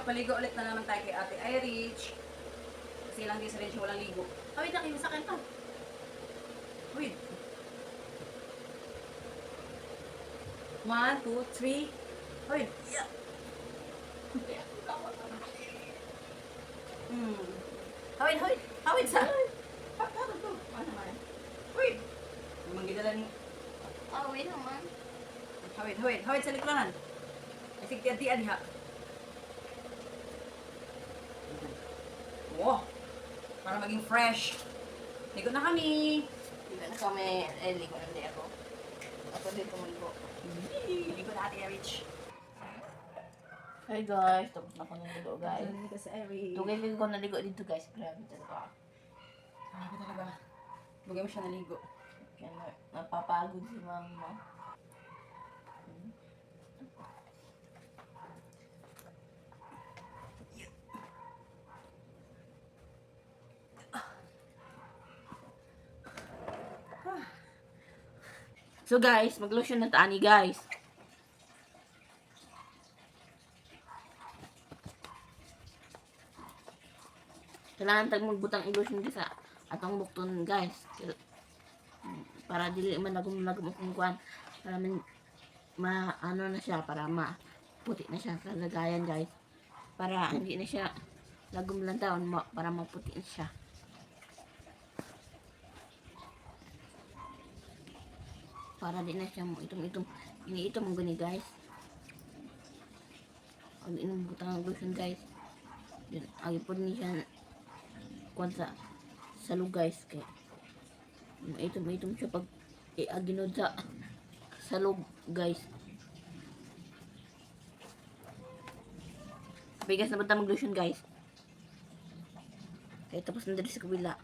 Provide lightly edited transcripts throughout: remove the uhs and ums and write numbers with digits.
magpaligo ulit na naman tayo kay Ate Irich. Kasi ilang days rin siya walang ligo. Ah, wait lang, yung sakyan to. Wait. 1, 2, 3. Wait. Yeah. Hawid, hawid. Hawid sa. Pagkano to? Ano naman? Wait. Manggidala ni. Wait naman. Hawid, hawid. Hawid sa liklanan. Kasi tiyan-tiyan ha. Wow. Para maging fresh. Ligo na kami. Ligo na kami. Ligo na hindi ako. Ako dito maligo. Ligo na Ate Irich. Hi guys, tapos na ako naligo guys. Ligo sa Irich. Tugay-ligo ko naligo dito guys. Grabe talaga. Grabe talaga. Lugay mo siya naligo. Kaya napapagod si mama. So guys, mag-lotion na taani guys. Kailangan tag magbutang i-lotion sa atong bukton guys. Para dili man lagom-lagom akong kuan. Para man ano na siya, para puti na siya kalagayan guys. Para hindi na siya lagom lang taon, para maputi na siya. Para di na siya mo iniitom ang gani guys. Ang inom butang ang lotion guys. Yun, agipod ni siya kuan sa lug guys. Kaya itom siya pag aginod sa lug guys. Bigas na ba mag lotion guys? Kaya tapos na dito sa kabila.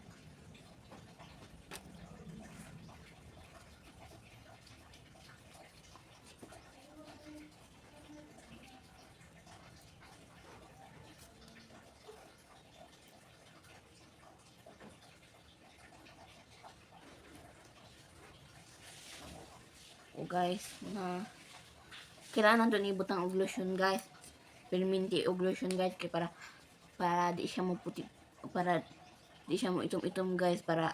Guys, kailangan doon ibutang og lotion guys. Perminti og lotion guys kay para di siya mo puti, para di siya mo itom guys, para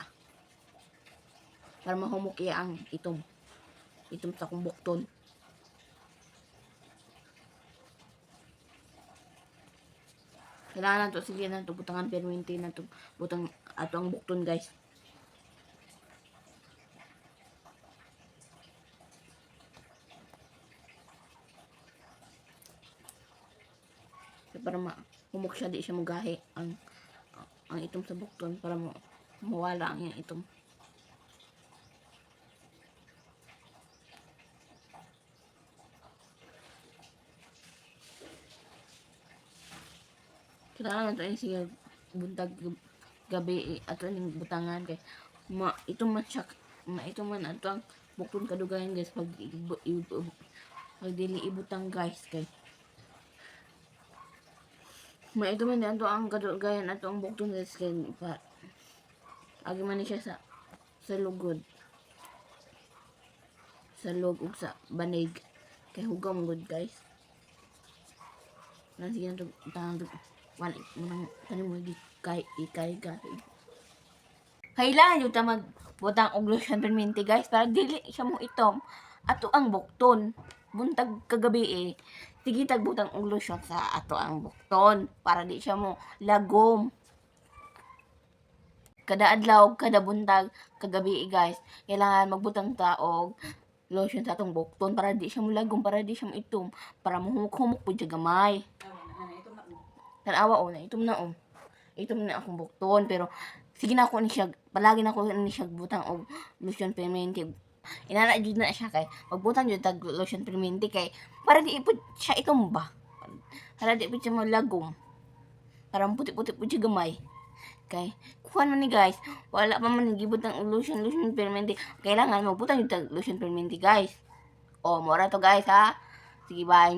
mahumok iya ang itom sa kumbukton. Kailangan to sige na to butangan perminti na to butang ato ang bukton guys. Para humok siya, di siya mugahi ang itom sa bukton, para mawala ang yung itom. Kailangan ito yung sige buntag gabi ato yung butangan kay ito man ato ang bukton kadugayan guys pag dili ibutang guys kay ito man ato ang kadugayan ato ang bukton guys kay agi man siya sa lugod, sa log ug sa banig kay hugam good guys. Nang sige na ito wala mo mo di ikay kailangan yung magbutang og lotion perminti guys para dili siya mo itom ato ang bukton buntag kagabi sige tagbutang og lotion sa ato ang bukton para di siya mo lagom kada adlaw kada buntag kagabi guys. Kailangan magbutang ta og lotion sa atong bukton para di siya mo lagom, para di siya mo itom, para mahumok-humok pud siya gamay. Tanawa itom na itom na akong bukton, pero sige na ako ni siya, palagi na ako ni siya butang og lotion perminti. Inana jud na siya kay magbutang jud tag lotion perminti kay para di ipud siya itom ba. Para di pud siya malagom. Para puti-puti pud siya gamay. Kay kuha na ni guys, wala pa man gibutang og lotion perminti. Kailangan magbutang jud tag lotion perminti guys. Mora to guys ha. Sige bye.